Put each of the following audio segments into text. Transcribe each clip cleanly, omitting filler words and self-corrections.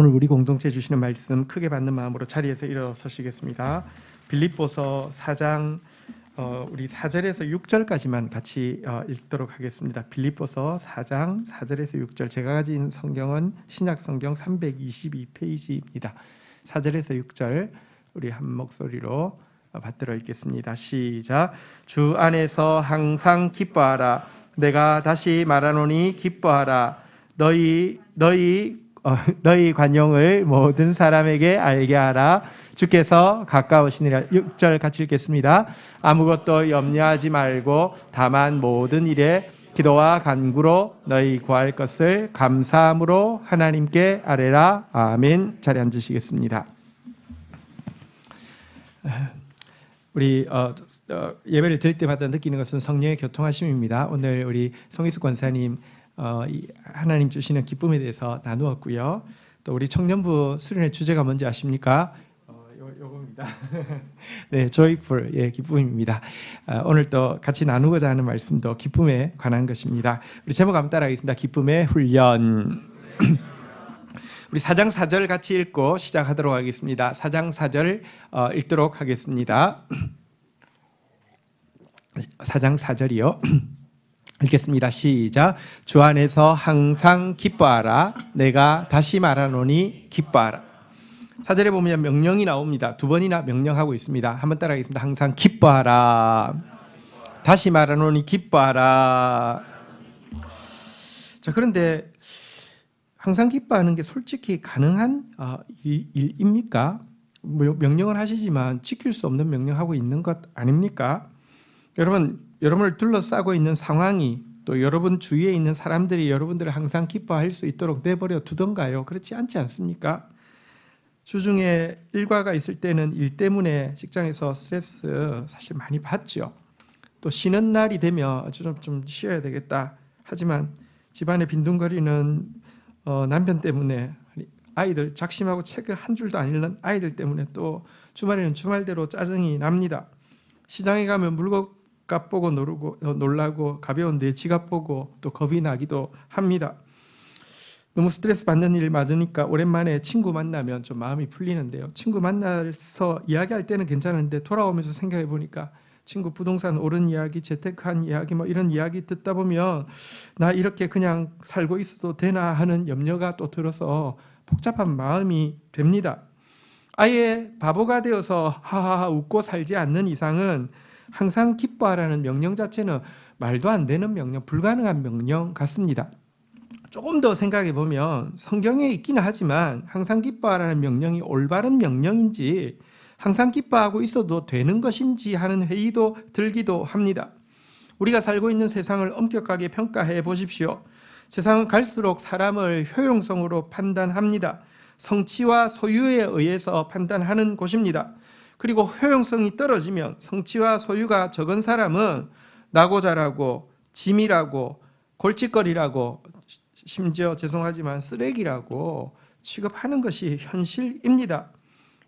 오늘 우리 공동체 주시는 말씀 크게 받는 마음으로 자리에서 일어서시겠습니다. 빌립보서 4장 우리 4절에서 6절까지만 같이 읽도록 하겠습니다. 빌립보서 4장 4절에서 6절, 제가 가진 성경은 신약 성경 322페이지입니다. 4절에서 6절 우리 한 목소리로 받들어 읽겠습니다. 시작. 주 안에서 항상 기뻐하라. 내가 다시 말하노니 기뻐하라. 너희 관용을 모든 사람에게 알게 하라. 주께서 가까우시니라. 6절 같이 읽겠습니다. 아무것도 염려하지 말고 다만 모든 일에 기도와 간구로 너희 구할 것을 감사함으로 하나님께 아뢰라. 아멘. 자리에 앉으시겠습니다. 우리 예배를 드릴 때마다 느끼는 것은 성령의 교통하심입니다. 오늘 우리 송희숙 권사님 하나님 주시는 기쁨에 대해서 나누었고요. 또 우리 청년부 수련회 주제가 뭔지 아십니까? 요겁니다. 네, joyful, 기쁨입니다. 오늘 또 같이 나누고자 하는 말씀도 기쁨에 관한 것입니다. 우리 제목 한번 따라하겠습니다. 기쁨의 훈련. 우리 4장 4절 같이 읽고 시작하도록 하겠습니다. 4장 4절 읽도록 하겠습니다. 4장 4절이요. 읽겠습니다. 시작. 주 안에서 항상 기뻐하라. 내가 다시 말하노니 기뻐하라. 4절에 보면 명령이 나옵니다. 두 번이나 명령하고 있습니다. 한번 따라하겠습니다. 항상 기뻐하라. 다시 말하노니 기뻐하라. 자, 그런데 항상 기뻐하는 게 솔직히 가능한 일입니까? 명령을 하시지만 지킬 수 없는 명령하고 있는 것 아닙니까? 여러분을 둘러싸고 있는 상황이, 또 여러분 주위에 있는 사람들이 여러분들을 항상 기뻐할 수 있도록 내버려 두던가요? 그렇지 않지 않습니까? 주중에 일과가 있을 때는 일 때문에 직장에서 스트레스 사실 많이 받죠. 또 쉬는 날이 되면 좀 쉬어야 되겠다 하지만 집안에 빈둥거리는 남편 때문에, 아이들 작심하고 책을 한 줄도 안 읽는 아이들 때문에 또 주말에는 주말대로 짜증이 납니다. 시장에 가면 물건값 보고 놀라고 가벼운 내 지갑 보고 또 겁이 나기도 합니다. 너무 스트레스 받는 일 많으니까 오랜만에 친구 만나면 좀 마음이 풀리는데요. 친구 만나서 이야기할 때는 괜찮은데 돌아오면서 생각해 보니까 친구 부동산 오른 이야기, 재테크한 이야기, 이런 이야기 듣다 보면 나 이렇게 그냥 살고 있어도 되나 하는 염려가 또 들어서 복잡한 마음이 됩니다. 아예 바보가 되어서 하하하 웃고 살지 않는 이상은 항상 기뻐하라는 명령 자체는 말도 안 되는 명령, 불가능한 명령 같습니다. 조금 더 생각해 보면 성경에 있기는 하지만 항상 기뻐하라는 명령이 올바른 명령인지, 항상 기뻐하고 있어도 되는 것인지 하는 회의도 들기도 합니다. 우리가 살고 있는 세상을 엄격하게 평가해 보십시오. 세상은 갈수록 사람을 효용성으로 판단합니다. 성취와 소유에 의해서 판단하는 곳입니다. 그리고 효용성이 떨어지면 성취와 소유가 적은 사람은 나고 자라고, 짐이라고, 골칫거리라고, 심지어 죄송하지만 쓰레기라고 취급하는 것이 현실입니다.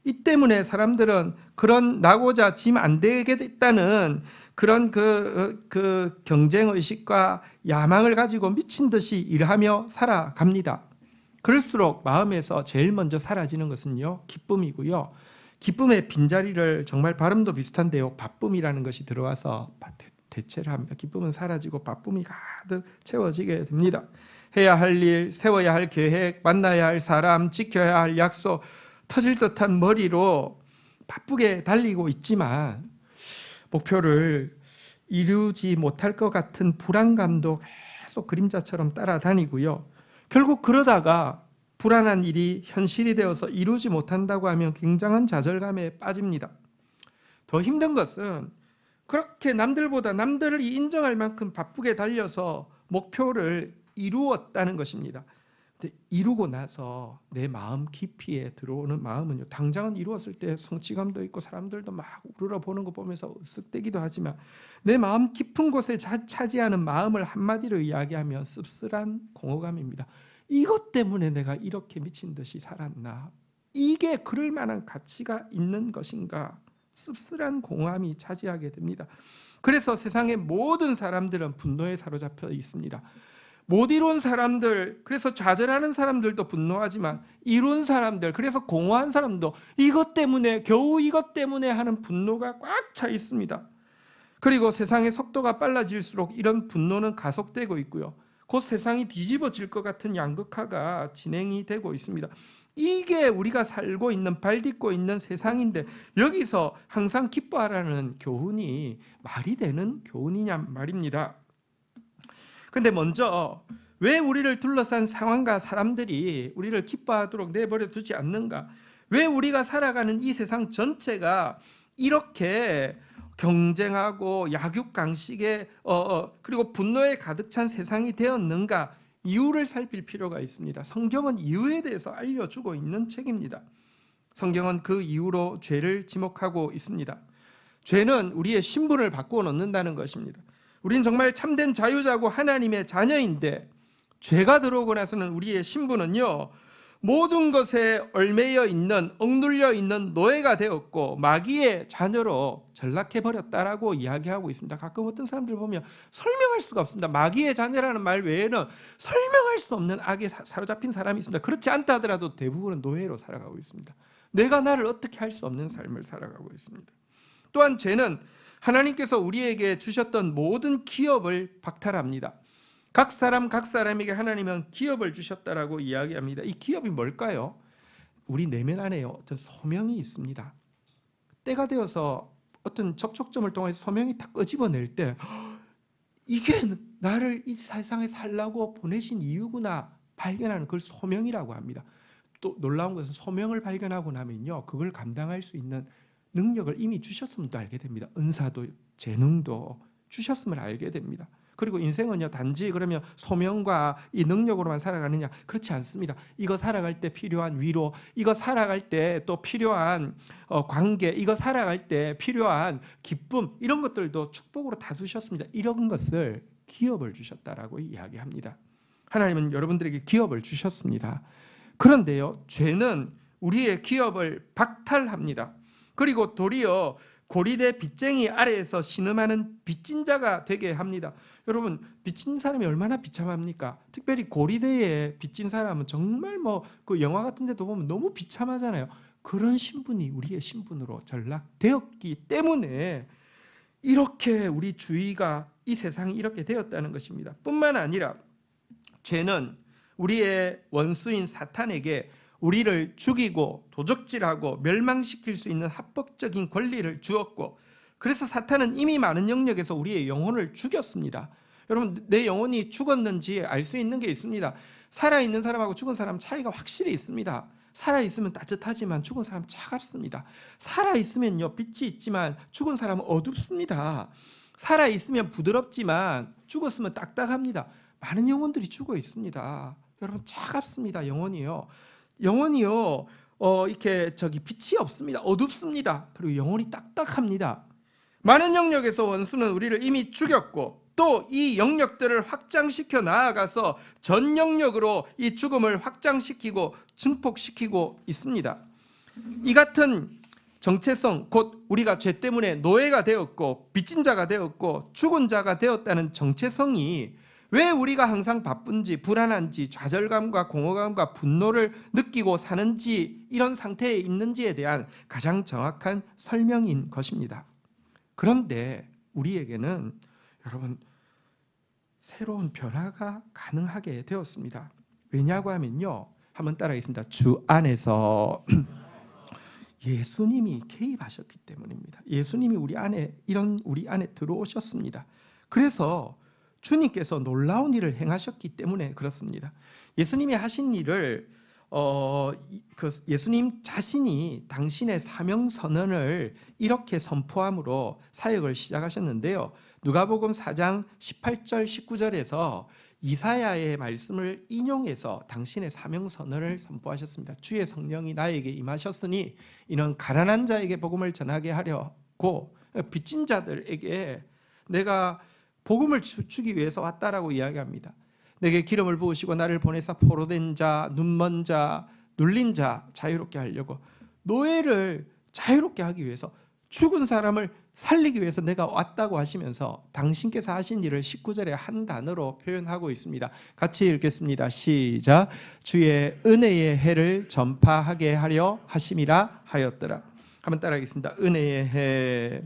이 때문에 사람들은 그런 나고자 짐 안 되겠다는 그런 그 경쟁의식과 야망을 가지고 미친 듯이 일하며 살아갑니다. 그럴수록 마음에서 제일 먼저 사라지는 것은요, 기쁨이고요. 기쁨의 빈자리를, 정말 발음도 비슷한데요, 바쁨이라는 것이 들어와서 대체를 합니다. 기쁨은 사라지고 바쁨이 가득 채워지게 됩니다. 해야 할 일, 세워야 할 계획, 만나야 할 사람, 지켜야 할 약속, 터질 듯한 머리로 바쁘게 달리고 있지만 목표를 이루지 못할 것 같은 불안감도 계속 그림자처럼 따라다니고요. 결국 그러다가 불안한 일이 현실이 되어서 이루지 못한다고 하면 굉장한 좌절감에 빠집니다. 더 힘든 것은 그렇게 남들을 인정할 만큼 바쁘게 달려서 목표를 이루었다는 것입니다. 근데 이루고 나서 내 마음 깊이에 들어오는 마음은요, 당장은 이루었을 때 성취감도 있고 사람들도 막 우러러 보는 거 보면서 으쓱대기도 하지만 내 마음 깊은 곳에 차지하는 마음을 한마디로 이야기하면 씁쓸한 공허감입니다. 이것 때문에 내가 이렇게 미친 듯이 살았나? 이게 그럴 만한 가치가 있는 것인가? 씁쓸한 공허함이 차지하게 됩니다. 그래서 세상의 모든 사람들은 분노에 사로잡혀 있습니다. 못 이룬 사람들, 그래서 좌절하는 사람들도 분노하지만 이룬 사람들, 그래서 공허한 사람도 이것 때문에, 겨우 이것 때문에 하는 분노가 꽉 차 있습니다. 그리고 세상의 속도가 빨라질수록 이런 분노는 가속되고 있고요. 곧 세상이 뒤집어질 것 같은 양극화가 진행이 되고 있습니다. 이게 우리가 살고 있는, 발딛고 있는 세상인데 여기서 항상 기뻐하라는 교훈이 말이 되는 교훈이냐 말입니다. 근데 먼저 왜 우리를 둘러싼 상황과 사람들이 우리를 기뻐하도록 내버려 두지 않는가? 왜 우리가 살아가는 이 세상 전체가 이렇게 경쟁하고 약육강식에 그리고 분노에 가득 찬 세상이 되었는가? 이유를 살필 필요가 있습니다. 성경은 이유에 대해서 알려주고 있는 책입니다. 성경은 그 이유로 죄를 지목하고 있습니다. 죄는 우리의 신분을 바꾸어 놓는다는 것입니다. 우리는 정말 참된 자유자고 하나님의 자녀인데 죄가 들어오고 나서는 우리의 신분은요, 모든 것에 얽매여 있는, 억눌려 있는 노예가 되었고 마귀의 자녀로 전락해버렸다라고 이야기하고 있습니다. 가끔 어떤 사람들 보면 설명할 수가 없습니다. 마귀의 자녀라는 말 외에는 설명할 수 없는 악에 사로잡힌 사람이 있습니다. 그렇지 않다 하더라도 대부분은 노예로 살아가고 있습니다. 내가 나를 어떻게 할 수 없는 삶을 살아가고 있습니다. 또한 죄는 하나님께서 우리에게 주셨던 모든 기업을 박탈합니다. 각 사람에게 하나님은 기업을 주셨다라고 이야기합니다. 이 기업이 뭘까요? 우리 내면 안에 어떤 소명이 있습니다. 때가 되어서 어떤 접촉점을 통해서 소명이 딱 끄집어낼 때 이게 나를 이 세상에 살라고 보내신 이유구나 발견하는 그걸 소명이라고 합니다. 또 놀라운 것은 소명을 발견하고 나면요, 그걸 감당할 수 있는 능력을 이미 주셨음을 또 알게 됩니다. 은사도 재능도 주셨음을 알게 됩니다. 그리고 인생은요, 단지 그러면 소명과 이 능력으로만 살아가느냐? 그렇지 않습니다. 이거 살아갈 때 필요한 위로, 이거 살아갈 때 또 필요한 관계, 이거 살아갈 때 필요한 기쁨, 이런 것들도 축복으로 다 주셨습니다. 이런 것을 기업을 주셨다라고 이야기합니다. 하나님은 여러분들에게 기업을 주셨습니다. 그런데요, 죄는 우리의 기업을 박탈합니다. 그리고 도리어 고리대 빚쟁이 아래에서 신음하는 빚진 자가 되게 합니다. 여러분, 빚진 사람이 얼마나 비참합니까? 특별히 고리대에 빚진 사람은 정말 그 영화 같은 데도 보면 너무 비참하잖아요. 그런 신분이 우리의 신분으로 전락되었기 때문에 이렇게 우리 주위가, 이 세상이 이렇게 되었다는 것입니다. 뿐만 아니라 죄는 우리의 원수인 사탄에게 우리를 죽이고 도적질하고 멸망시킬 수 있는 합법적인 권리를 주었고, 그래서 사탄은 이미 많은 영역에서 우리의 영혼을 죽였습니다. 여러분, 내 영혼이 죽었는지 알 수 있는 게 있습니다. 살아있는 사람하고 죽은 사람 차이가 확실히 있습니다. 살아있으면 따뜻하지만 죽은 사람 차갑습니다. 살아있으면요, 빛이 있지만 죽은 사람은 어둡습니다. 살아있으면 부드럽지만 죽었으면 딱딱합니다. 많은 영혼들이 죽어 있습니다. 여러분, 차갑습니다. 영혼이요, 이렇게 빛이 없습니다. 어둡습니다. 그리고 영혼이 딱딱합니다. 많은 영역에서 원수는 우리를 이미 죽였고 또 이 영역들을 확장시켜 나아가서 전 영역으로 이 죽음을 확장시키고 증폭시키고 있습니다. 이 같은 정체성, 곧 우리가 죄 때문에 노예가 되었고 빚진 자가 되었고 죽은 자가 되었다는 정체성이 왜 우리가 항상 바쁜지, 불안한지, 좌절감과 공허감과 분노를 느끼고 사는지, 이런 상태에 있는지에 대한 가장 정확한 설명인 것입니다. 그런데 우리에게는 여러분, 새로운 변화가 가능하게 되었습니다. 왜냐고 하면요, 한번 따라하겠습니다. 주 안에서 예수님이 개입하셨기 때문입니다. 예수님이 우리 안에 들어오셨습니다. 그래서 주님께서 놀라운 일을 행하셨기 때문에 그렇습니다. 예수님이 하신 일을 예수님 자신이 당신의 사명 선언을 이렇게 선포함으로 사역을 시작하셨는데요. 누가복음 4장 18절 19절에서 이사야의 말씀을 인용해서 당신의 사명 선언을 선포하셨습니다. 주의 성령이 나에게 임하셨으니 이는 가난한 자에게 복음을 전하게 하려고 빚진 자들에게 내가 복음을 주기 위해서 왔다라고 이야기합니다. 내게 기름을 부으시고 나를 보내사 포로된 자, 눈먼 자, 눌린 자 자유롭게 하려고, 노예를 자유롭게 하기 위해서, 죽은 사람을 살리기 위해서 내가 왔다고 하시면서 당신께서 하신 일을 19절에 한 단어로 표현하고 있습니다. 같이 읽겠습니다. 시작. 주의 은혜의 해를 전파하게 하려 하심이라 하였더라. 한번 따라하겠습니다. 은혜의 해.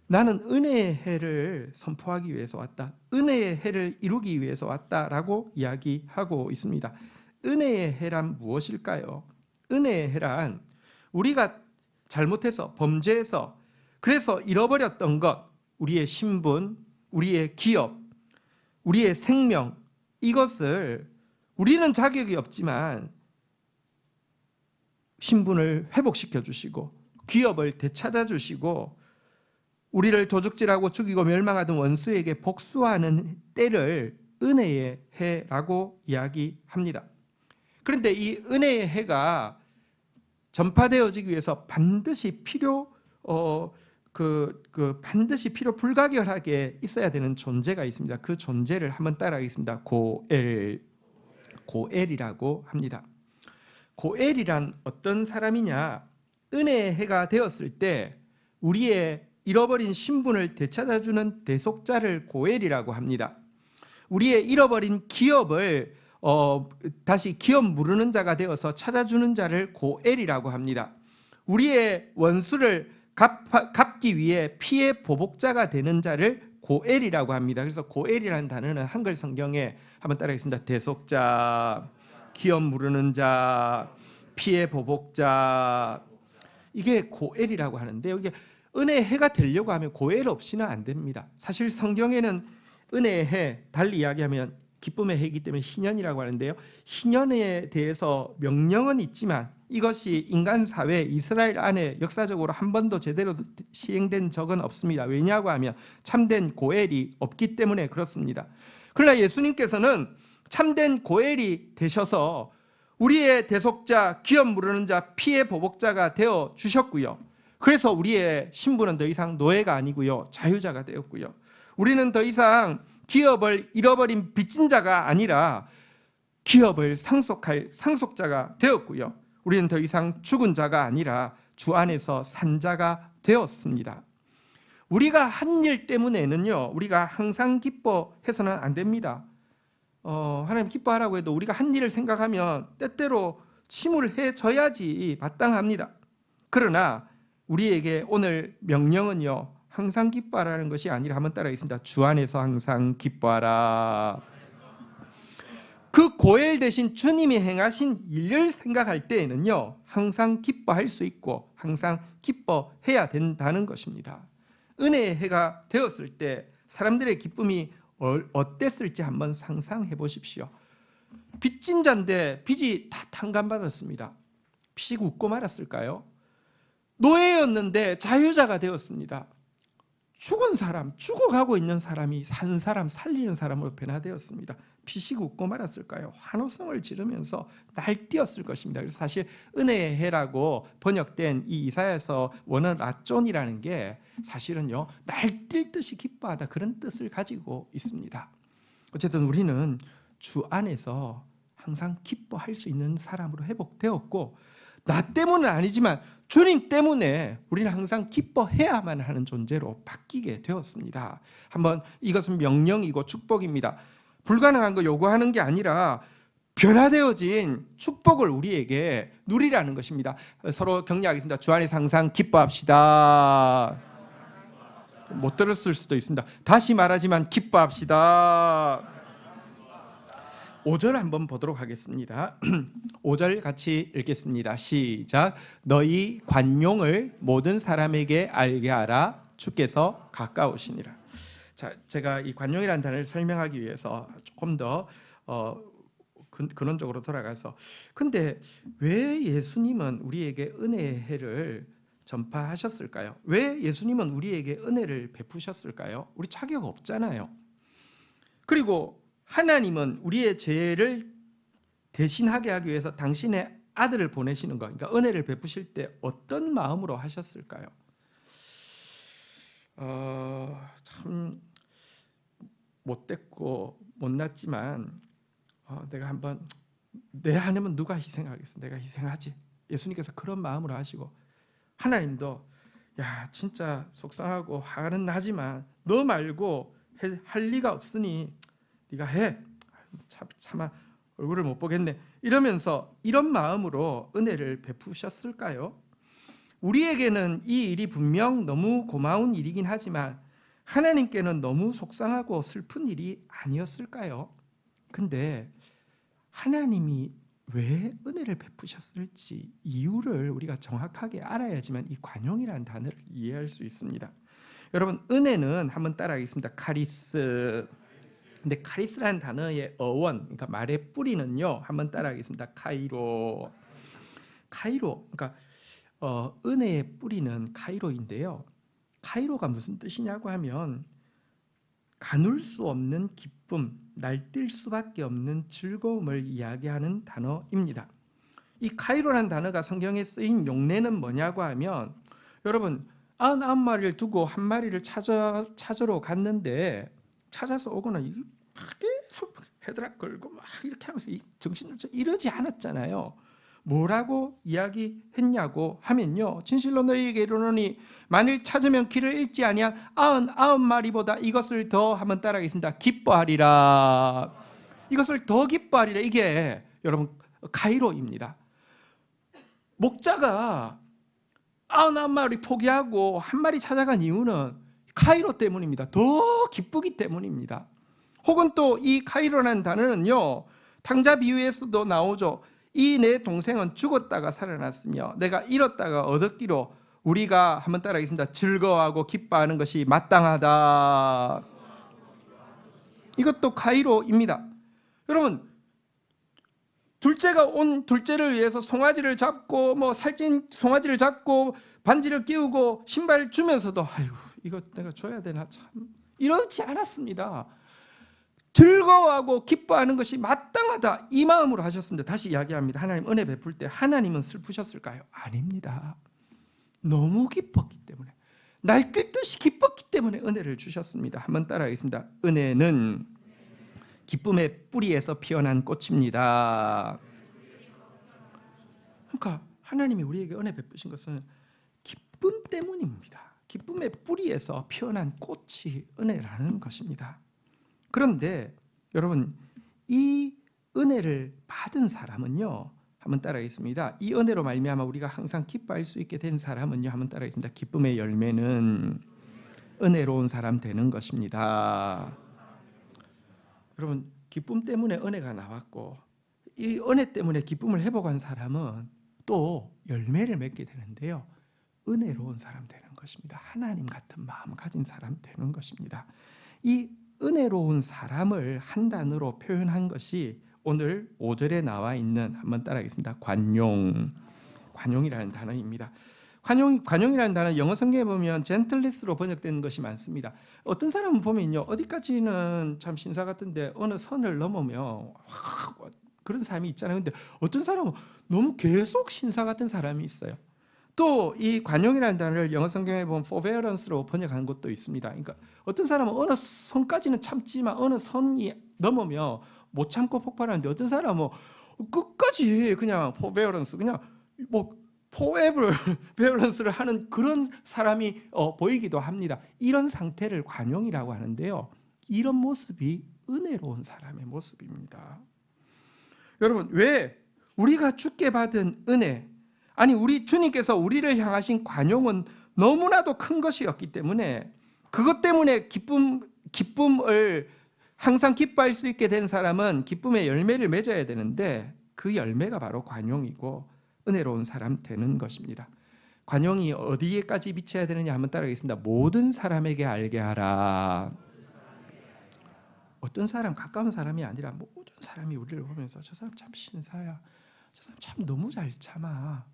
나는 은혜의 해를 선포하기 위해서 왔다. 은혜의 해를 이루기 위해서 왔다라고 이야기하고 있습니다. 은혜의 해란 무엇일까요? 은혜의 해란 우리가 잘못해서 범죄해서 그래서 잃어버렸던 것, 우리의 신분, 우리의 기업, 우리의 생명, 이것을 우리는 자격이 없지만 신분을 회복시켜 주시고 기업을 되찾아 주시고 우리를 도둑질하고 죽이고 멸망하던 원수에게 복수하는 때를 은혜의 해라고 이야기합니다. 그런데 이 은혜의 해가 전파되어지기 위해서 반드시 반드시 필요 불가결하게 있어야 되는 존재가 있습니다. 그 존재를 한번 따라하겠습니다. 고엘이라고 합니다. 고엘이란 어떤 사람이냐? 은혜의 해가 되었을 때 우리의 잃어버린 신분을 되찾아주는 대속자를 고엘이라고 합니다. 우리의 잃어버린 기업을 다시 기업 무르는 자가 되어서 찾아주는 자를 고엘이라고 합니다. 우리의 원수를 갚기 위해 피해 보복자가 되는 자를 고엘이라고 합니다. 그래서 고엘이라는 단어는 한글 성경에 한번 따라하겠습니다. 대속자, 기업 무르는 자, 피해 보복자, 이게 고엘이라고 하는데요. 이게 은혜의 해가 되려고 하면 고엘 없이는 안 됩니다. 사실 성경에는 은혜의 해, 달리 이야기하면 기쁨의 해이기 때문에 희년이라고 하는데요. 희년에 대해서 명령은 있지만 이것이 인간 사회 이스라엘 안에 역사적으로 한 번도 제대로 시행된 적은 없습니다. 왜냐고 하면 참된 고엘이 없기 때문에 그렇습니다. 그러나 예수님께서는 참된 고엘이 되셔서 우리의 대속자, 기업 무르는 자, 피해 보복자가 되어 주셨고요. 그래서 우리의 신분은 더 이상 노예가 아니고요, 자유자가 되었고요. 우리는 더 이상 기업을 잃어버린 빚진 자가 아니라 기업을 상속할 상속자가 되었고요. 우리는 더 이상 죽은 자가 아니라 주 안에서 산 자가 되었습니다. 우리가 한 일 때문에는요, 우리가 항상 기뻐해서는 안 됩니다. 하나님 기뻐하라고 해도 우리가 한 일을 생각하면 때때로 침울해져야지 마땅합니다. 그러나 우리에게 오늘 명령은요, 항상 기뻐하라는 것이 아니라 한번 따라하겠습니다. 주 안에서 항상 기뻐하라. 그 고엘 대신 주님이 행하신 일을 생각할 때에는요, 항상 기뻐할 수 있고 항상 기뻐해야 된다는 것입니다. 은혜의 해가 되었을 때 사람들의 기쁨이 어땠을지 한번 상상해 보십시오. 빚진 자인데 빚이 다 탕감받았습니다. 피 웃고 말았을까요? 노예였는데 자유자가 되었습니다. 죽은 사람, 죽어가고 있는 사람이 산 사람, 살리는 사람으로 변화되었습니다. 피식 웃고 말았을까요? 환호성을 지르면서 날뛰었을 것입니다. 그래서 사실 은혜의 해라고 번역된 이 이사야서 원어 라존이라는 게 사실은요, 날뛸 듯이 기뻐하다, 그런 뜻을 가지고 있습니다. 어쨌든 우리는 주 안에서 항상 기뻐할 수 있는 사람으로 회복되었고, 나 때문은 아니지만 주님 때문에 우리는 항상 기뻐해야만 하는 존재로 바뀌게 되었습니다. 한번, 이것은 명령이고 축복입니다. 불가능한 거 요구하는 게 아니라 변화되어진 축복을 우리에게 누리라는 것입니다. 서로 격려하겠습니다. 주 안에서 항상 기뻐합시다. 못 들었을 수도 있습니다. 다시 말하지만 기뻐합시다. 5절 한번 보도록 하겠습니다. 5절 같이 읽겠습니다. 시작. 너희 관용을 모든 사람에게 알게 하라. 주께서 가까우시니라. 자, 제가 이 관용이라는 단어를 설명하기 위해서 조금 더 근원적으로 돌아가서, 근데 왜 예수님은 우리에게 은혜의 해를 전파하셨을까요? 왜 예수님은 우리에게 은혜를 베푸셨을까요? 우리 자격 없잖아요. 그리고 하나님은 우리의 죄를 대신하게 하기 위해서 당신의 아들을 보내시는 것, 그러니까 은혜를 베푸실 때 어떤 마음으로 하셨을까요? 참 못됐고 못났지만 내가 한번, 내 아내면 누가 희생하겠어? 내가 희생하지. 예수님께서 그런 마음으로 하시고, 하나님도 야 진짜 속상하고 화는 나지만 너 말고 할 리가 없으니 네가 해. 차마 얼굴을 못 보겠네. 이러면서 이런 마음으로 은혜를 베푸셨을까요? 우리에게는 이 일이 분명 너무 고마운 일이긴 하지만 하나님께는 너무 속상하고 슬픈 일이 아니었을까요? 근데 하나님이 왜 은혜를 베푸셨을지 이유를 우리가 정확하게 알아야지만 이 관용이라는 단어를 이해할 수 있습니다. 여러분 은혜는 한번 따라하겠습니다. 카리스. 근데 카리스라는 단어의 어원, 그러니까 말의 뿌리는요. 한번 따라하겠습니다. 카이로. 카이로. 그러니까 은혜의 뿌리는 카이로인데요. 카이로가 무슨 뜻이냐고 하면 가눌 수 없는 기쁨, 날뛸 수밖에 없는 즐거움을 이야기하는 단어입니다. 이 카이로라는 단어가 성경에 쓰인 용례는 뭐냐고 하면 여러분 99마리를 두고 한 마리를 찾으러 갔는데 찾아서 오거나 계속 헤드락 걸고 막 이렇게 하면서 정신을 이러지 않았잖아요. 뭐라고 이야기했냐고 하면요. 진실로 너희에게 이르노니 만일 찾으면 길을 잃지 아니한 99마리보다 이것을 더 한번 따라하겠습니다. 기뻐하리라. 이것을 더 기뻐하리라. 이게 여러분 가이로입니다. 목자가 99마리 포기하고 한 마리 찾아간 이유는 카이로 때문입니다. 더 기쁘기 때문입니다. 혹은 또 이 카이로라는 단어는요. 탕자 비유에서도 나오죠. 이 내 동생은 죽었다가 살아났으며 내가 잃었다가 얻었기로 우리가 한번 따라하겠습니다. 즐거워하고 기뻐하는 것이 마땅하다. 이것도 카이로입니다. 여러분 둘째가 온 둘째를 위해서 송아지를 잡고 살찐 송아지를 잡고 반지를 끼우고 신발 주면서도 아이고 이거 내가 줘야 되나 참 이러지 않았습니다. 즐거워하고 기뻐하는 것이 마땅하다 이 마음으로 하셨습니다. 다시 이야기합니다. 하나님 은혜 베풀 때 하나님은 슬프셨을까요? 아닙니다. 너무 기뻤기 때문에 날뛸 듯이 기뻤기 때문에 은혜를 주셨습니다. 한번 따라하겠습니다. 은혜는 기쁨의 뿌리에서 피어난 꽃입니다. 그러니까 하나님이 우리에게 은혜 베푸신 것은 기쁨 때문입니다. 기쁨의 뿌리에서 피어난 꽃이 은혜라는 것입니다. 그런데 여러분 이 은혜를 받은 사람은요. 한번 따라하겠습니다. 이 은혜로 말미암아 우리가 항상 기뻐할 수 있게 된 사람은요. 한번 따라하겠습니다. 기쁨의 열매는 은혜로운 사람 되는 것입니다. 여러분 기쁨 때문에 은혜가 나왔고 이 은혜 때문에 기쁨을 회복한 사람은 또 열매를 맺게 되는데요. 은혜로운 사람 되는 것입니다. 하나님 같은 마음 가진 사람 되는 것입니다. 이 은혜로운 사람을 한 단어로 표현한 것이 오늘 5절에 나와 있는 한번 따라하겠습니다. 관용이라는 단어입니다. 관용이라는 단어 영어 성경에 보면 젠틀리스로 번역된 것이 많습니다. 어떤 사람은 보면요 어디까지는 참 신사 같은데 어느 선을 넘으면 그런 사람이 있잖아요. 근데 어떤 사람은 너무 계속 신사 같은 사람이 있어요. 또 이 관용이라는 단어를 영어 성경에 보면 forbearance로 번역하는 것도 있습니다. 그러니까 어떤 사람은 어느 선까지는 참지만 어느 선이 넘으면 못 참고 폭발하는데 어떤 사람은 끝까지 그냥 forbearance 그냥 forever balance를 하는 그런 사람이 보이기도 합니다. 이런 상태를 관용이라고 하는데요. 이런 모습이 은혜로운 사람의 모습입니다. 여러분 왜 우리가 주께 받은 은혜 아니 우리 주님께서 우리를 향하신 관용은 너무나도 큰 것이었기 때문에 그것 때문에 기쁨을 항상 기뻐할 수 있게 된 사람은 기쁨의 열매를 맺어야 되는데 그 열매가 바로 관용이고 은혜로운 사람 되는 것입니다. 관용이 어디에까지 미쳐야 되느냐 한번 따라가겠습니다. 모든 사람에게 알게 하라. 어떤 사람 가까운 사람이 아니라 모든 사람이 우리를 보면서 저 사람 참 신사야. 저 사람 참 너무 잘 참아.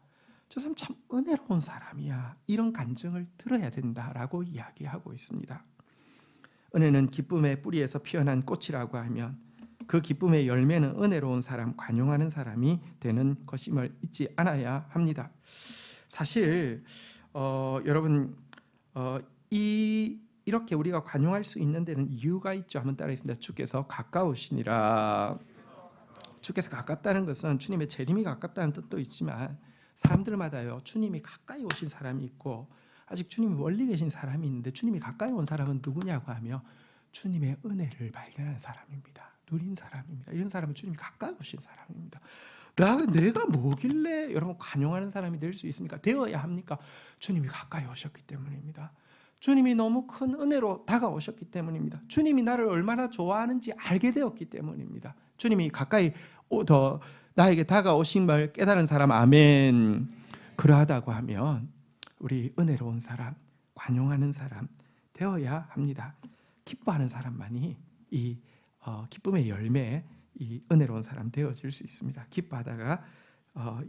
저 사람 참 은혜로운 사람이야. 이런 간증을 들어야 된다라고 이야기하고 있습니다. 은혜는 기쁨의 뿌리에서 피어난 꽃이라고 하면 그 기쁨의 열매는 은혜로운 사람, 관용하는 사람이 되는 것임을 잊지 않아야 합니다. 사실 여러분 이렇게 우리가 관용할 수 있는 데는 이유가 있죠. 한번 따라하겠습니다. 주께서 가까우시니라. 주께서 가깝다는 것은 주님의 재림이 가깝다는 뜻도 있지만 사람들마다요 주님이 가까이 오신 사람이 있고 아직 주님이 멀리 계신 사람이 있는데 주님이 가까이 온 사람은 누구냐고 하며 주님의 은혜를 발견하는 사람입니다. 누린 사람입니다. 이런 사람은 주님이 가까이 오신 사람입니다. 내가 뭐길래 여러분 관용하는 사람이 될 수 있습니까? 되어야 합니까? 주님이 가까이 오셨기 때문입니다. 주님이 너무 큰 은혜로 다가오셨기 때문입니다. 주님이 나를 얼마나 좋아하는지 알게 되었기 때문입니다. 주님이 가까이 더 나에게 다가오신 걸 깨달은 사람, 아멘. 그러하다고 하면 우리 은혜로운 사람, 관용하는 사람 되어야 합니다. 기뻐하는 사람만이 이 기쁨의 열매, 이 은혜로운 사람 되어질 수 있습니다. 기뻐하다가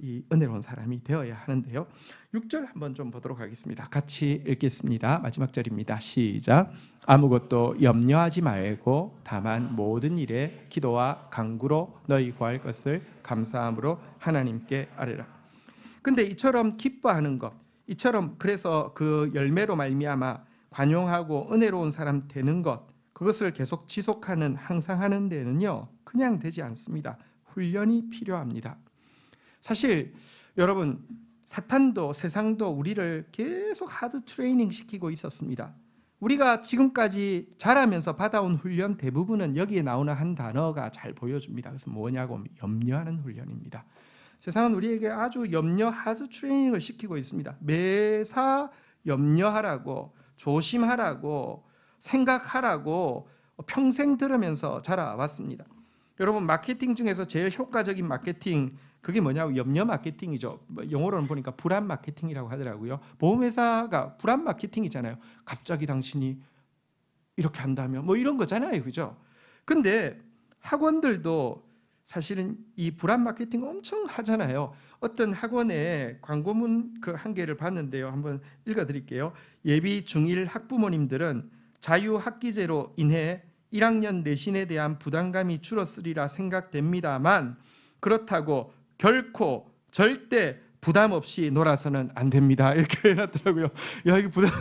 이 은혜로운 사람이 되어야 하는데요. 6절 한번 좀 보도록 하겠습니다. 같이 읽겠습니다. 마지막 절입니다. 시작. 아무것도 염려하지 말고 다만 모든 일에 기도와 간구로 너희 구할 것을 감사함으로 하나님께 아뢰라. 근데 이처럼 기뻐하는 것, 이처럼 그래서 그 열매로 말미암아 관용하고 은혜로운 사람 되는 것, 그것을 계속 지속하는, 항상 하는 데는요, 그냥 되지 않습니다. 훈련이 필요합니다. 사실 여러분, 사탄도 세상도 우리를 계속 하드 트레이닝 시키고 있었습니다. 우리가 지금까지 자라면서 받아온 훈련 대부분은 여기에 나오는 한 단어가 잘 보여줍니다. 그래서 뭐냐고, 염려하는 훈련입니다. 세상은 우리에게 아주 하드 트레이닝을 시키고 있습니다. 매사 염려하라고, 조심하라고, 생각하라고 평생 들으면서 자라왔습니다. 여러분, 마케팅 중에서 제일 효과적인 마케팅, 그게 뭐냐고, 염려 마케팅이죠. 영어로는 보니까 불안 마케팅이라고 하더라고요. 보험회사가 불안 마케팅이잖아요. 갑자기 당신이 이렇게 한다면 뭐 이런 거잖아요, 그죠? 근데 학원들도 사실은 이 불안 마케팅 엄청 하잖아요. 어떤 학원의 광고문 그 한 개를 봤는데요. 한번 읽어드릴게요. 예비 중1 학부모님들은 자유학기제로 인해 1학년 내신에 대한 부담감이 줄었으리라 생각됩니다만 그렇다고 결코 절대 부담 없이 놀아서는 안 됩니다. 이렇게 해놨더라고요. 야, 이거 부담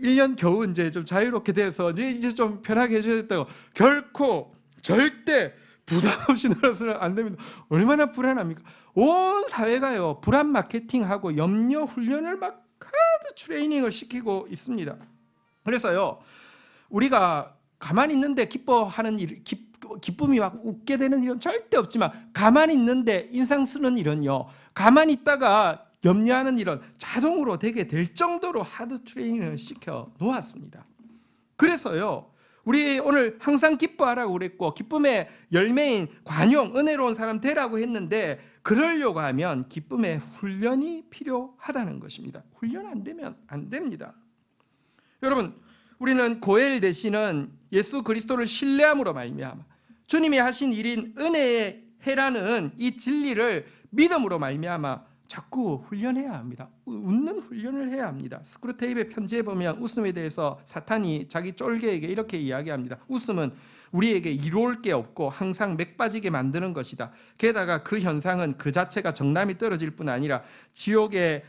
1년 겨우 이제 좀 자유롭게 돼서 이제 좀 편하게 해줘야겠다고, 결코 절대 부담 없이 놀아서는 안 됩니다. 얼마나 불안합니까? 온 사회가요, 불안 마케팅하고 염려 훈련을 막 하드 트레이닝을 시키고 있습니다. 그래서요, 우리가 가만히 있는데 기뻐하는 일, 기쁨이 막 웃게 되는 일은 절대 없지만, 가만히 있는데 인상 쓰는 일은요, 가만히 있다가 염려하는 일은 자동으로 되게 될 정도로 하드 트레이닝을 시켜 놓았습니다. 그래서요, 우리 오늘 항상 기뻐하라고 그랬고, 기쁨의 열매인 관용, 은혜로운 사람 되라고 했는데, 그러려고 하면 기쁨의 훈련이 필요하다는 것입니다. 훈련 안 되면 안 됩니다. 여러분, 우리는 고엘 되시는 예수 그리스도를 신뢰함으로 말미암아 주님이 하신 일인 은혜의 해라는 이 진리를 믿음으로 말미암아 자꾸 훈련해야 합니다. 웃는 훈련을 해야 합니다. 스크루테이프의 편지에 보면 웃음에 대해서 사탄이 자기 쫄개에게 이렇게 이야기합니다. 웃음은 우리에게 이로울 게 없고 항상 맥 빠지게 만드는 것이다. 게다가 그 현상은 그 자체가 정남이 떨어질 뿐 아니라 지옥의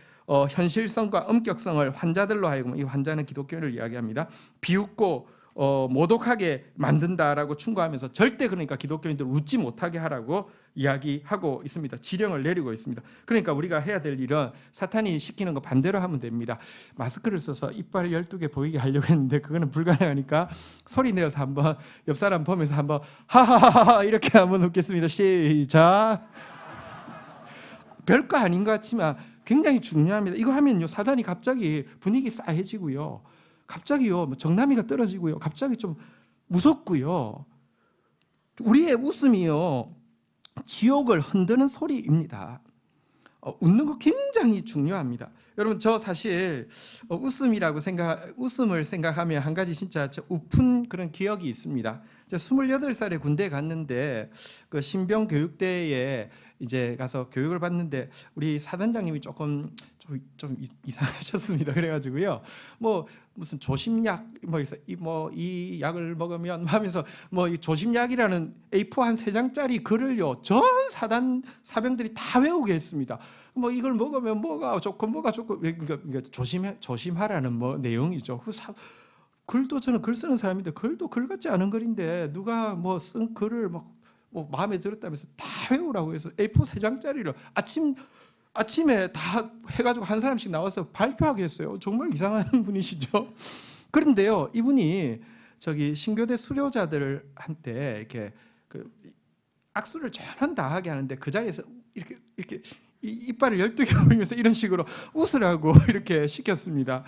현실성과 엄격성을 환자들로 하여금, 이 환자는 기독교인을 이야기합니다, 비웃고 모독하게 만든다라고 충고하면서 절대 그러니까 기독교인들 웃지 못하게 하라고 이야기하고 있습니다. 지령을 내리고 있습니다. 그러니까 우리가 해야 될 일은 사탄이 시키는 거 반대로 하면 됩니다. 마스크를 써서 이빨 12개 보이게 하려고 했는데 그거는 불가능하니까 소리 내어서 한번 옆 사람 보면서 한번 하하하하 이렇게 한번 웃겠습니다. 시작. 별거 아닌 것 같지만 굉장히 중요합니다. 이거 하면요, 사단이 갑자기 분위기 싸해지고요, 갑자기요 정남이가 떨어지고요, 갑자기 좀 무섭고요. 우리의 웃음이요 지옥을 흔드는 소리입니다. 웃는 거 굉장히 중요합니다. 여러분, 저 사실 웃음을 생각하면 한 가지 진짜 우픈 그런 기억이 있습니다. 제가 28살에 군대 갔는데 그 신병 교육대에 이제 가서 교육을 받는데 우리 사단장님이 좀 이상하셨습니다. 그래가지고요, 뭐 무슨 조심약 이 약을 먹으면 하면서 이 조심약이라는 A4 한 3장짜리 글을요 전 사단 사병들이 다 외우게 했습니다. 이걸 먹으면 뭐가 좋고 그러니까 조심하라는 내용이죠. 글도, 저는 글 쓰는 사람인데 글도 글 같지 않은 글인데 누가 쓴 글을 마음에 들었다면서 다 외우라고 해서 A4 3장짜리를 아침에 다 해가지고 한 사람씩 나와서 발표하게 했어요. 정말 이상한 분이시죠. 그런데요, 이분이 저기 신교대 수료자들한테 이렇게 그 악수를 전원 다 하게 하는데 그 자리에서 이렇게 이빨을 12개 보이면서 이런 식으로 웃으라고 이렇게 시켰습니다.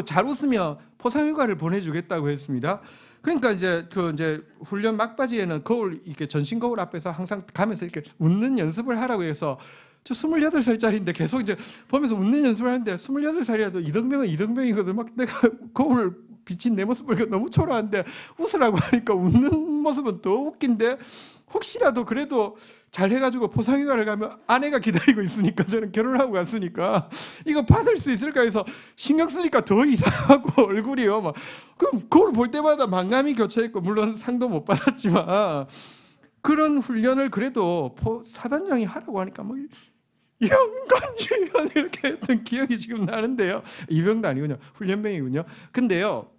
잘 웃으면 포상휴가를 보내주겠다고 했습니다. 그러니까 이제 훈련 막바지에는 거울 이렇게 전신 거울 앞에서 항상 가면서 이렇게 웃는 연습을 하라고 해서 저 28살짜리인데 계속 이제 보면서 웃는 연습을 하는데 28살이라도 이등병은 이등병이거든. 막 내가 거울 비친 내 모습을 너무 초라한데 웃으라고 하니까 웃는 모습은 더 웃긴데 혹시라도 그래도 잘 해가지고 포상휴가를 가면 아내가 기다리고 있으니까 저는 결혼하고 갔으니까 이거 받을 수 있을까 해서 신경 쓰니까 더 이상하고 얼굴이요. 막 그걸 볼 때마다 만감이 교차했고 물론 상도 못 받았지만 그런 훈련을 그래도 사단장이 하라고 하니까 막 영관주연 이렇게 했던 기억이 지금 나는데요. 이병도 아니군요. 훈련병이군요. 근데요,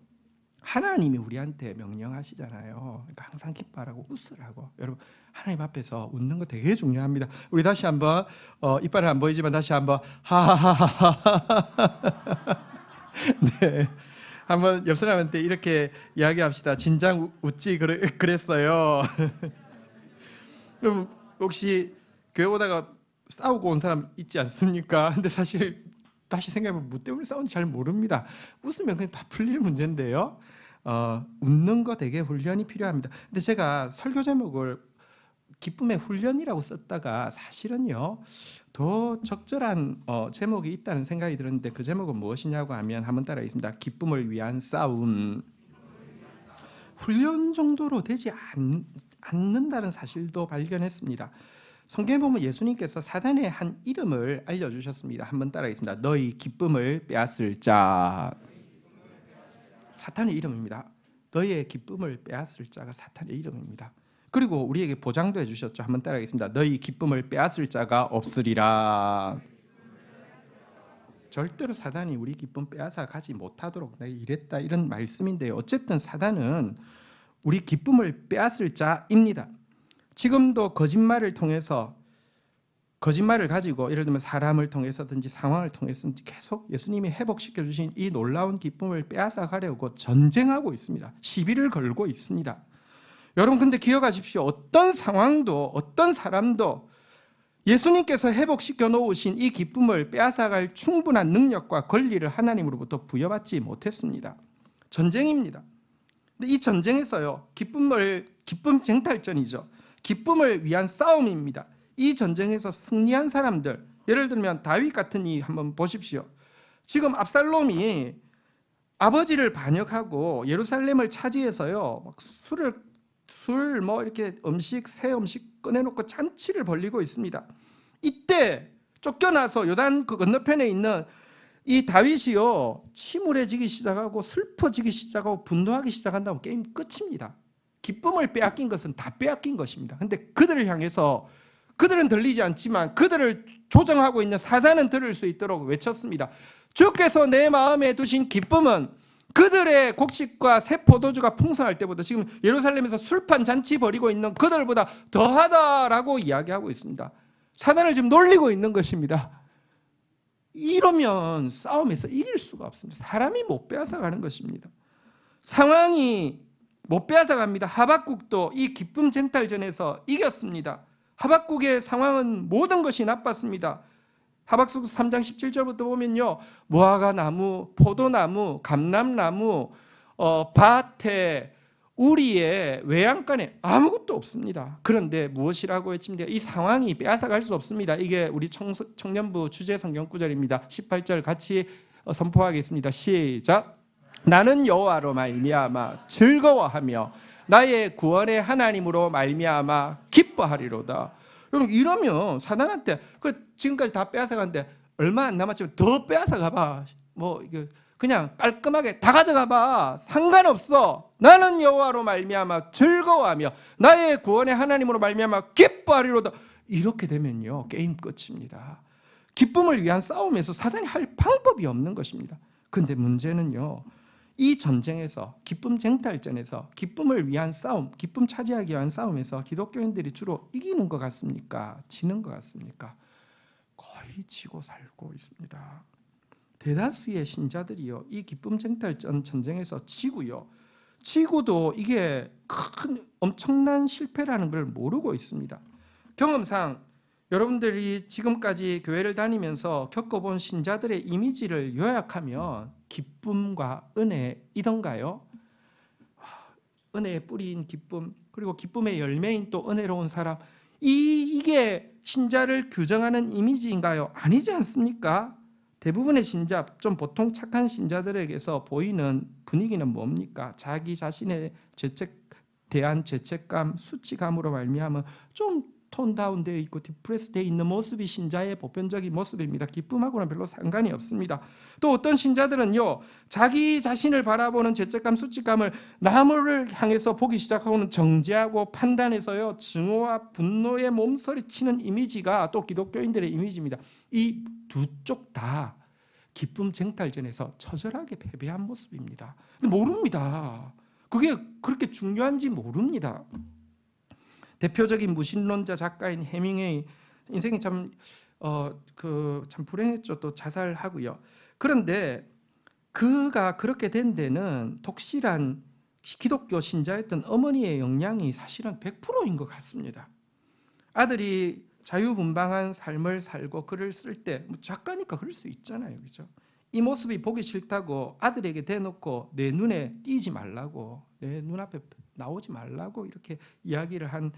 하나님이 우리한테 명령하시잖아요. 그러니까 항상 기뻐하라고 웃으라고. 여러분, 하나님 앞에서 웃는 거 되게 중요합니다. 우리 다시 한번 이빨은 안 보이지만 다시 한번 하하하하. 네, 한번 옆 사람한테 이렇게 이야기합시다. 진작 웃지 그랬어요. 그럼 혹시 교회 오다가 싸우고 온 사람 있지 않습니까? 근데 사실 다시 생각해보면 뭐 때문에 싸우는지 잘 모릅니다. 웃으면 그냥 다 풀릴 문제인데요. 웃는 거 되게 훈련이 필요합니다. 근데 제가 설교 제목을 기쁨의 훈련이라고 썼다가 사실은요 더 적절한 제목이 있다는 생각이 들었는데 그 제목은 무엇이냐고 하면 한번 따라하겠습니다. 기쁨을 위한 싸움. 훈련 정도로 되지 않는다는 사실도 발견했습니다. 성경에 보면 예수님께서 사단의 한 이름을 알려주셨습니다. 한번 따라하겠습니다. 너희 기쁨을 빼앗을 자. 사탄의 이름입니다. 너희의 기쁨을 빼앗을 자가 사탄의 이름입니다. 그리고 우리에게 보장도 해주셨죠. 한번 따라하겠습니다. 너희 기쁨을 빼앗을 자가 없으리라. 절대로 사단이 우리 기쁨 빼앗아 가지 못하도록 내가 이랬다 이런 말씀인데요. 어쨌든 사단은 우리 기쁨을 빼앗을 자입니다. 지금도 거짓말을 통해서 거짓말을 가지고 예를 들면 사람을 통해서든지 상황을 통해서든지 계속 예수님이 회복시켜 주신 이 놀라운 기쁨을 빼앗아 가려고 전쟁하고 있습니다. 시비를 걸고 있습니다. 여러분 근데 기억하십시오. 어떤 상황도 어떤 사람도 예수님께서 회복시켜 놓으신 이 기쁨을 빼앗아갈 충분한 능력과 권리를 하나님으로부터 부여받지 못했습니다. 전쟁입니다. 근데 이 전쟁에서요, 기쁨 쟁탈전이죠. 기쁨을 위한 싸움입니다. 이 전쟁에서 승리한 사람들, 예를 들면 다윗 같은 이 한번 보십시오. 지금 압살롬이 아버지를 반역하고 예루살렘을 차지해서요, 막 술 뭐 이렇게 새 음식 꺼내놓고 잔치를 벌리고 있습니다. 이때 쫓겨나서 요단 그 건너편에 있는 이 다윗이요, 침울해지기 시작하고 슬퍼지기 시작하고 분노하기 시작한다면 게임 끝입니다. 기쁨을 빼앗긴 것은 다 빼앗긴 것입니다. 근데 그들을 향해서 그들은 들리지 않지만 그들을 조정하고 있는 사단은 들을 수 있도록 외쳤습니다. 주께서 내 마음에 두신 기쁨은 그들의 곡식과 새 포도주가 풍성할 때보다 지금 예루살렘에서 술판 잔치 벌이고 있는 그들보다 더하다라고 이야기하고 있습니다. 사단을 지금 놀리고 있는 것입니다. 이러면 싸움에서 이길 수가 없습니다. 사람이 못 빼앗아 가는 것입니다. 상황이 못 빼앗아 갑니다. 하박국도 이 기쁨 쟁탈전에서 이겼습니다. 하박국의 상황은 모든 것이 나빴습니다. 하박국 3장 17절부터 보면요, 무화과 나무, 포도나무, 감람나무, 밭에, 우리의 외양간에 아무것도 없습니다. 그런데 무엇이라고 외칩니까? 이 상황이 빼앗아갈 수 없습니다. 이게 우리 청년부 주제 성경 구절입니다. 18절 같이 선포하겠습니다. 시작. 나는 여호와로 말미암아 즐거워하며 나의 구원의 하나님으로 말미암아 기뻐하리로다. 여러분 이러면 사단한테 지금까지 다 빼앗아갔는데 얼마 안 남았지만 더 빼앗아가봐. 뭐 이게 그냥 깔끔하게 다 가져가봐. 상관없어. 나는 여호와로 말미암아 즐거워하며 나의 구원의 하나님으로 말미암아 기뻐하리로다. 이렇게 되면요 게임 끝입니다. 기쁨을 위한 싸움에서 사단이 할 방법이 없는 것입니다. 그런데 문제는요, 이 전쟁에서 기쁨 쟁탈전에서 기쁨을 위한 싸움, 기쁨 차지하기 위한 싸움에서 기독교인들이 주로 이기는 것 같습니까? 지는 것 같습니까? 거의 지고 살고 있습니다. 대다수의 신자들이요, 이 기쁨 쟁탈전 전쟁에서 지고요. 지고도 이게 큰 엄청난 실패라는 걸 모르고 있습니다. 경험상 여러분들이 지금까지 교회를 다니면서 겪어본 신자들의 이미지를 요약하면 기쁨과 은혜이던가요? 은혜의 뿌리인 기쁨, 그리고 기쁨의 열매인 또 은혜로운 사람, 이게 신자를 규정하는 이미지인가요? 아니지 않습니까? 대부분의 신자, 좀 보통 착한 신자들에게서 보이는 분위기는 뭡니까? 자기 자신의 대한 죄책감, 수치감으로 말미암아 좀 톤 다운되어 있고 디프레스되어 있는 모습이 신자의 보편적인 모습입니다. 기쁨하고는 별로 상관이 없습니다. 또 어떤 신자들은요, 자기 자신을 바라보는 죄책감, 수치감을 남을 향해서 보기 시작하고는 정죄하고 판단해서요, 증오와 분노의 몸서리치는 이미지가 또 기독교인들의 이미지입니다. 이 두 쪽 다 기쁨 쟁탈전에서 처절하게 패배한 모습입니다. 모릅니다. 그게 그렇게 중요한지 모릅니다. 대표적인 무신론자 작가인 해밍웨이, 인생이 참 불행했죠. 또 자살하고요. 그런데 그가 그렇게 된 데는 독실한 기독교 신자였던 어머니의 영향이 사실은 100%인 것 같습니다. 아들이 자유분방한 삶을 살고 글을 쓸 때, 작가니까 그럴 수 있잖아요, 그렇죠? 이 모습이 보기 싫다고 아들에게 대놓고 내 눈에 띄지 말라고, 내 눈앞에 나오지 말라고 이렇게 이야기를 한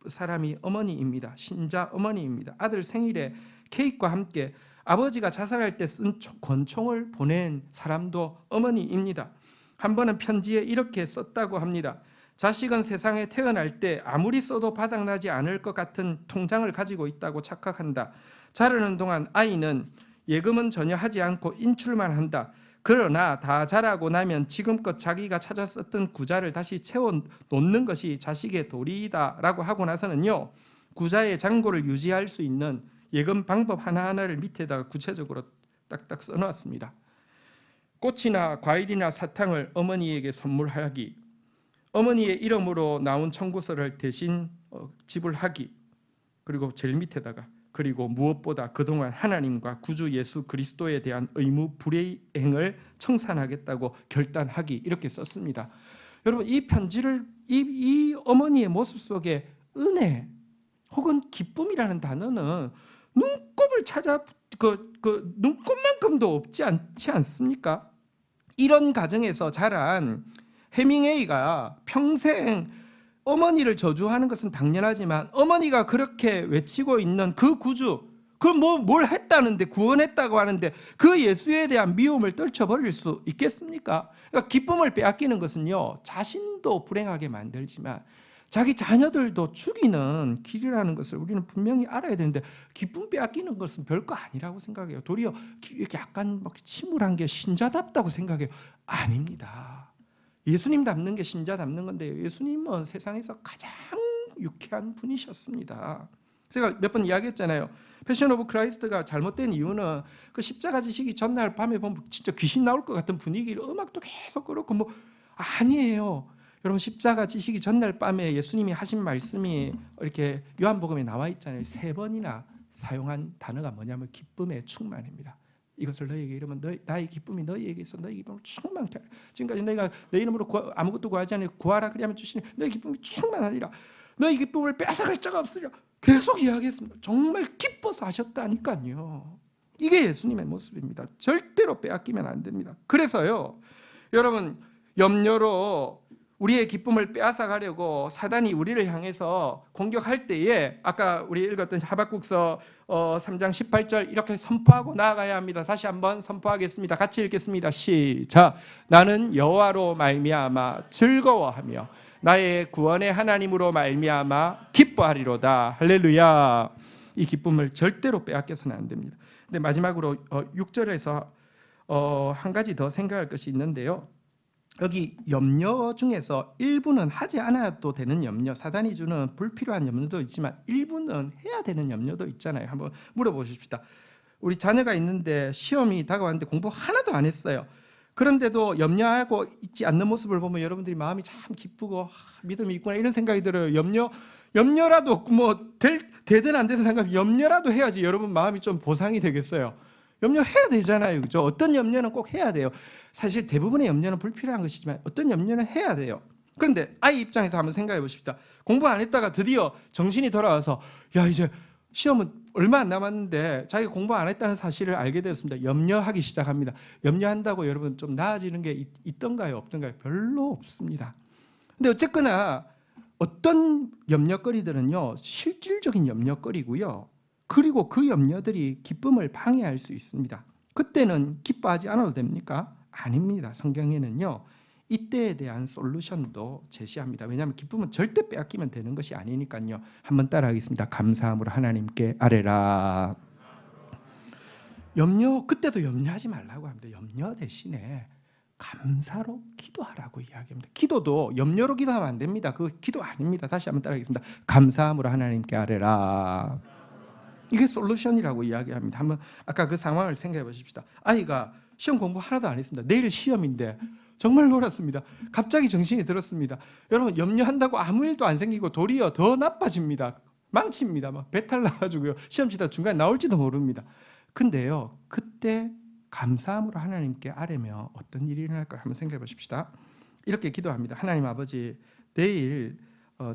사람이 어머니입니다. 신자 어머니입니다. 아들 생일에 케이크와 함께 아버지가 자살할 때 쓴 권총을 보낸 사람도 어머니입니다. 한 번은 편지에 이렇게 썼다고 합니다. 자식은 세상에 태어날 때 아무리 써도 바닥나지 않을 것 같은 통장을 가지고 있다고 착각한다. 자라는 동안 아이는 예금은 전혀 하지 않고 인출만 한다. 그러나 다 자라고 나면 지금껏 자기가 찾아 썼던 구자를 다시 채워 놓는 것이 자식의 도리이다라고 하고 나서는요, 구자의 잔고를 유지할 수 있는 예금 방법 하나하나를 밑에다가 구체적으로 딱딱 써놓았습니다. 꽃이나 과일이나 사탕을 어머니에게 선물하기, 어머니의 이름으로 나온 청구서를 대신 지불하기, 그리고 제일 밑에다가 그리고 무엇보다 그동안 하나님과 구주 예수 그리스도에 대한 의무 불이행을 청산하겠다고 결단하기, 이렇게 썼습니다. 여러분, 이 편지를 이 어머니의 모습 속에 은혜 혹은 기쁨이라는 단어는 눈곱을 찾아 눈곱만큼도 없지 않지 않습니까? 이런 가정에서 자란 해밍웨이가 평생 어머니를 저주하는 것은 당연하지만 어머니가 그렇게 외치고 있는 그 구주, 그럼 뭘 했다는데, 구원했다고 하는데 그 예수에 대한 미움을 떨쳐버릴 수 있겠습니까? 그러니까 기쁨을 빼앗기는 것은요, 자신도 불행하게 만들지만 자기 자녀들도 죽이는 길이라는 것을 우리는 분명히 알아야 되는데, 기쁨 빼앗기는 것은 별거 아니라고 생각해요. 도리어 이렇게 약간 침울한 게 신자답다고 생각해요. 아닙니다. 예수님 닮는 게 신자 닮는 건데, 예수님은 세상에서 가장 유쾌한 분이셨습니다. 제가 몇 번 이야기했잖아요. 패션 오브 크라이스트가 잘못된 이유는 그 십자가 지시기 전날 밤에 보면 진짜 귀신 나올 것 같은 분위기를 음악도 계속 그렇고 아니에요. 여러분, 십자가 지시기 전날 밤에 예수님이 하신 말씀이 이렇게 요한복음에 나와 있잖아요. 3번이나 사용한 단어가 뭐냐면 기쁨의 충만입니다. 이것을 너희에게 이르면 나의 기쁨이 너희에게 있어 너희 기쁨을 충만케 하라. 지금까지 너희가 내 이름으로 아무것도 구하지 않으니 구하라 그리하면 주시니 너희 기쁨이 충만하리라. 너희 기쁨을 뺏어갈 자가 없으리라. 계속 이야기했습니다. 정말 기뻐서 하셨다니까요. 이게 예수님의 모습입니다. 절대로 빼앗기면 안 됩니다. 그래서요, 여러분, 염려로 우리의 기쁨을 빼앗아 가려고 사단이 우리를 향해서 공격할 때에 아까 우리 읽었던 하박국서 3장 18절 이렇게 선포하고 나아가야 합니다. 다시 한번 선포하겠습니다. 같이 읽겠습니다. 시작. 나는 여호와로 말미암아 즐거워하며 나의 구원의 하나님으로 말미암아 기뻐하리로다. 할렐루야. 이 기쁨을 절대로 빼앗겨서는 안 됩니다. 근데 마지막으로 6절에서 한 가지 더 생각할 것이 있는데요. 여기 염려 중에서 일부는 하지 않아도 되는 염려, 사단이 주는 불필요한 염려도 있지만 일부는 해야 되는 염려도 있잖아요. 한번 물어보십시다. 우리 자녀가 있는데 시험이 다가왔는데 공부 하나도 안 했어요. 그런데도 염려하고 있지 않는 모습을 보면 여러분들이 마음이 참 기쁘고 믿음이 있구나 이런 생각이 들어요. 염려라도 뭐 되든 안 되든 생각, 염려라도 해야지 여러분 마음이 좀 보상이 되겠어요. 염려해야 되잖아요, 그죠? 어떤 염려는 꼭 해야 돼요. 사실 대부분의 염려는 불필요한 것이지만 어떤 염려는 해야 돼요. 그런데 아이 입장에서 한번 생각해 보십시다. 공부 안 했다가 드디어 정신이 돌아와서 야, 이제 시험은 얼마 안 남았는데 자기가 공부 안 했다는 사실을 알게 되었습니다. 염려하기 시작합니다. 염려한다고 여러분 좀 나아지는 게 있던가요, 없던가요? 별로 없습니다. 근데 어쨌거나 어떤 염려거리들은요, 실질적인 염려거리고요. 그리고 그 염려들이 기쁨을 방해할 수 있습니다. 그때는 기뻐하지 않아도 됩니까? 아닙니다. 성경에는요, 이때에 대한 솔루션도 제시합니다. 왜냐하면 기쁨은 절대 빼앗기면 되는 것이 아니니까요. 한번 따라하겠습니다. 감사함으로 하나님께 아뢰라. 그때도 염려하지 말라고 합니다. 염려 대신에 감사로 기도하라고 이야기합니다. 기도도 염려로 기도하면 안 됩니다. 그 기도 아닙니다. 다시 한번 따라하겠습니다. 감사함으로 하나님께 아뢰라. 이게 솔루션이라고 이야기합니다. 한번 아까 그 상황을 생각해 보십시다. 아이가 시험 공부 하나도 안 했습니다. 내일 시험인데 정말 놀았습니다. 갑자기 정신이 들었습니다. 여러분, 염려한다고 아무 일도 안 생기고 도리어 더 나빠집니다. 망칩니다. 막 배탈 나가지고요. 시험 치다 중간에 나올지도 모릅니다. 근데요, 그때 감사함으로 하나님께 아뢰며 어떤 일이 일어날까 한번 생각해 보십시다. 이렇게 기도합니다. 하나님 아버지, 내일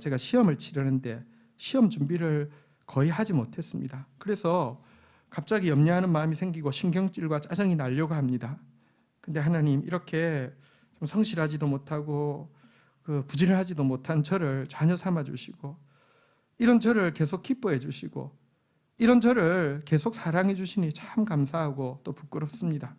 제가 시험을 치르는데 시험 준비를 거의 하지 못했습니다. 그래서 갑자기 염려하는 마음이 생기고 신경질과 짜증이 나려고 합니다. 근데 하나님, 이렇게 좀 성실하지도 못하고 부지런하지도 못한 저를 자녀 삼아 주시고, 이런 저를 계속 기뻐해 주시고, 이런 저를 계속 사랑해 주시니 참 감사하고 또 부끄럽습니다.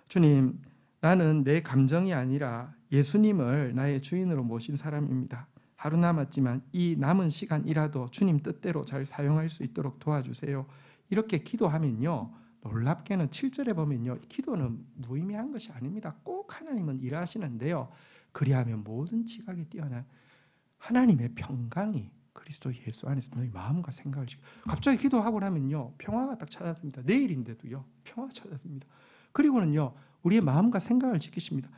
주님, 나는 내 감정이 아니라 예수님을 나의 주인으로 모신 사람입니다. 하루 남았지만 이 남은 시간이라도 주님 뜻대로 잘 사용할 수 있도록 도와주세요. 이렇게 기도하면요, 놀랍게는 7절에 보면요, 기도는 무의미한 것이 아닙니다. 꼭 하나님은 일하시는데요, 그리하면 모든 지각에 뛰어난 하나님의 평강이 그리스도 예수 안에서 너희 마음과 생각을 지키고, 갑자기 기도하고 나면요, 평화가 딱 찾아듭니다. 내일인데도요, 평화가 찾아듭니다. 그리고는요, 우리의 마음과 생각을 지키십니다.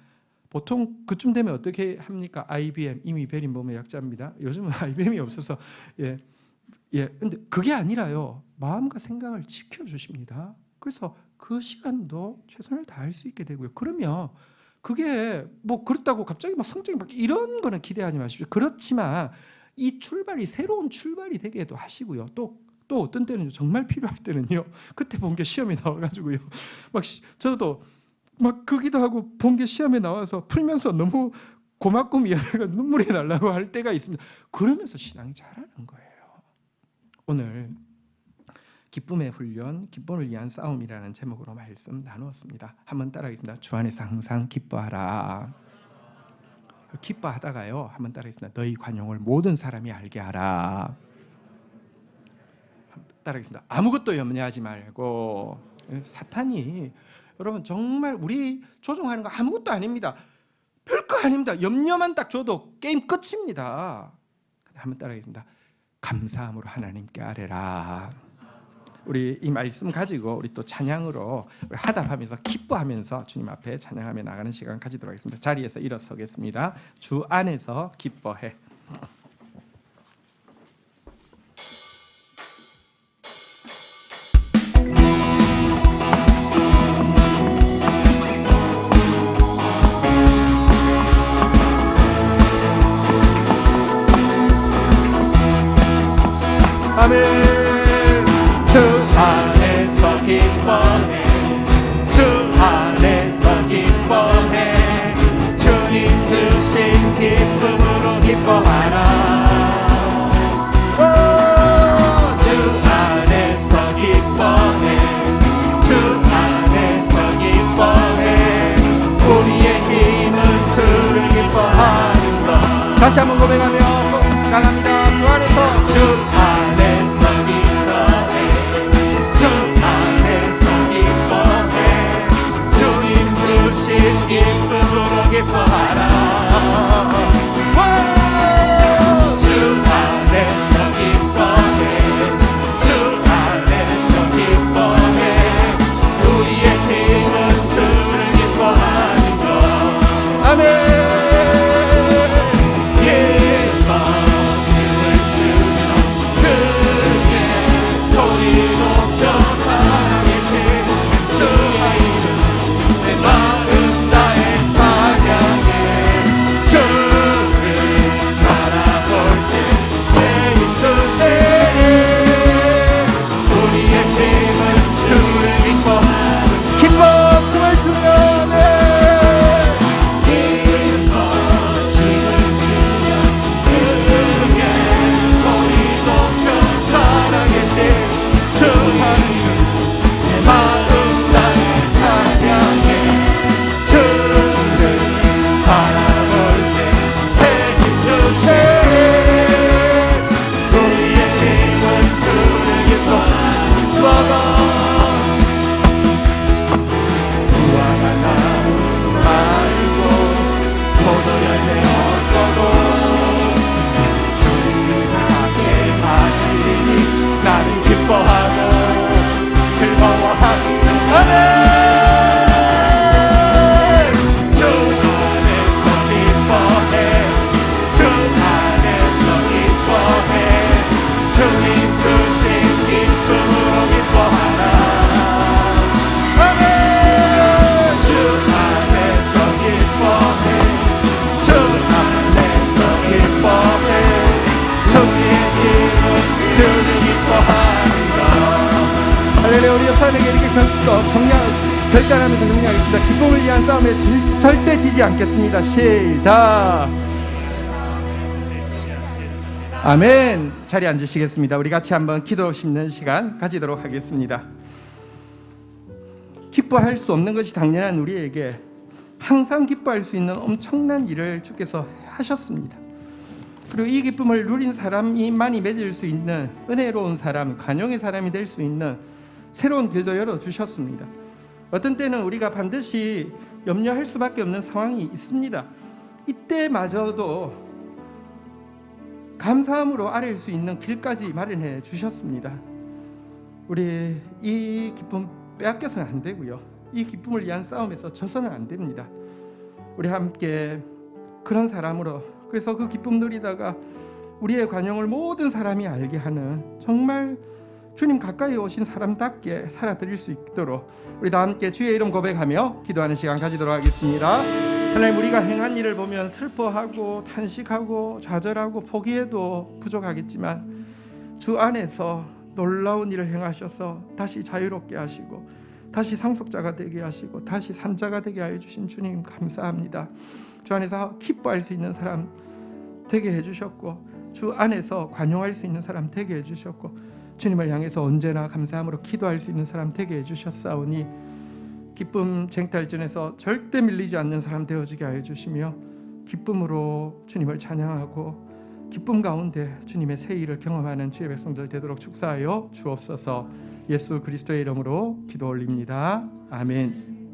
보통 그쯤 되면 어떻게 합니까? IBM, 이미 베린 몸의 약자입니다. 요즘은 IBM이 없어서 근데 그게 아니라요, 마음과 생각을 지켜주십니다. 그래서 그 시간도 최선을 다할 수 있게 되고요. 그러면 그게 뭐 그렇다고 갑자기 막 성적이 막 이런 거는 기대하지 마십시오. 그렇지만 이 출발이 새로운 출발이 되게도 하시고요. 또 어떤 때는 정말 필요할 때는요, 그때 본 게 시험에 나와가지고요, 막 저도 막 그기도 하고 본 게 시험에 나와서 풀면서 너무 고맙고 미안해가 눈물이 나려고 할 때가 있습니다. 그러면서 신앙이 자라는 거예요. 오늘 기쁨의 훈련, 기쁨을 위한 싸움이라는 제목으로 말씀 나누었습니다. 한번 따라하겠습니다. 주 안에서 항상 기뻐하라. 기뻐하다가요, 한번 따라하겠습니다. 너희 관용을 모든 사람이 알게 하라. 따라하겠습니다. 아무것도 염려하지 말고. 사탄이 여러분 정말 우리 조종하는 거 아무것도 아닙니다. 별거 아닙니다. 염려만 딱 줘도 게임 끝입니다. 한번 따라하겠습니다. 감사함으로 하나님께 아뢰라. 우리 이 말씀 가지고 우리 또 찬양으로 화답하면서 기뻐하면서 주님 앞에 찬양하며 나가는 시간 가지도록 하겠습니다. 자리에서 일어서겠습니다. 주 안에서 기뻐해. 아멘. 주 안에서 기뻐해. 주 안에서 기뻐해. 주님 주신 기쁨으로 기뻐하라. 주 안에서 기뻐해. 주 안에서 기뻐해. 우리의 힘은 주를 기뻐하는 것. 다시 한번 고백하며 나갑니다. 주 안에서 주 안에서 사람에게 이렇게 결단하면서 격려하겠습니다. 기쁨을 위한 싸움에 절대 지지 않겠습니다. 시작. 아멘. 자리에 앉으시겠습니다. 우리 같이 한번 기도 심는 시간 가지도록 하겠습니다. 기뻐할 수 없는 것이 당연한 우리에게 항상 기뻐할 수 있는 엄청난 일을 주께서 하셨습니다. 그리고 이 기쁨을 누린 사람이만이 맺을 수 있는 은혜로운 사람, 관용의 사람이 될 수 있는 새로운 길도 열어주셨습니다. 어떤 때는 우리가 반드시 염려할 수밖에 없는 상황이 있습니다. 이때마저도 감사함으로 아뢰일 수 있는 길까지 마련해 주셨습니다. 우리 이 기쁨 빼앗겨서는 안 되고요. 이 기쁨을 위한 싸움에서 져서는 안 됩니다. 우리 함께 그런 사람으로, 그래서 그 기쁨 누리다가 우리의 관용을 모든 사람이 알게 하는 정말 주님 가까이 오신 사람답게 살아드릴 수 있도록 우리 다 함께 주의 이름 고백하며 기도하는 시간 가지도록 하겠습니다. 하나님, 우리가 행한 일을 보면 슬퍼하고 탄식하고 좌절하고 포기해도 부족하겠지만 주 안에서 놀라운 일을 행하셔서 다시 자유롭게 하시고 다시 상속자가 되게 하시고 다시 산자가 되게 하여 주신 주님 감사합니다. 주 안에서 기뻐할 수 있는 사람 되게 해주셨고 주 안에서 관용할 수 있는 사람 되게 해주셨고 주님을 향해서 언제나 감사함으로 기도할 수 있는 사람 되게 해주셨사오니 기쁨 쟁탈전에서 절대 밀리지 않는 사람 되어지게 하여 주시며 기쁨으로 주님을 찬양하고 기쁨 가운데 주님의 새 일을 경험하는 주의 백성들 되도록 축사하여 주옵소서. 예수 그리스도의 이름으로 기도 올립니다. 아멘.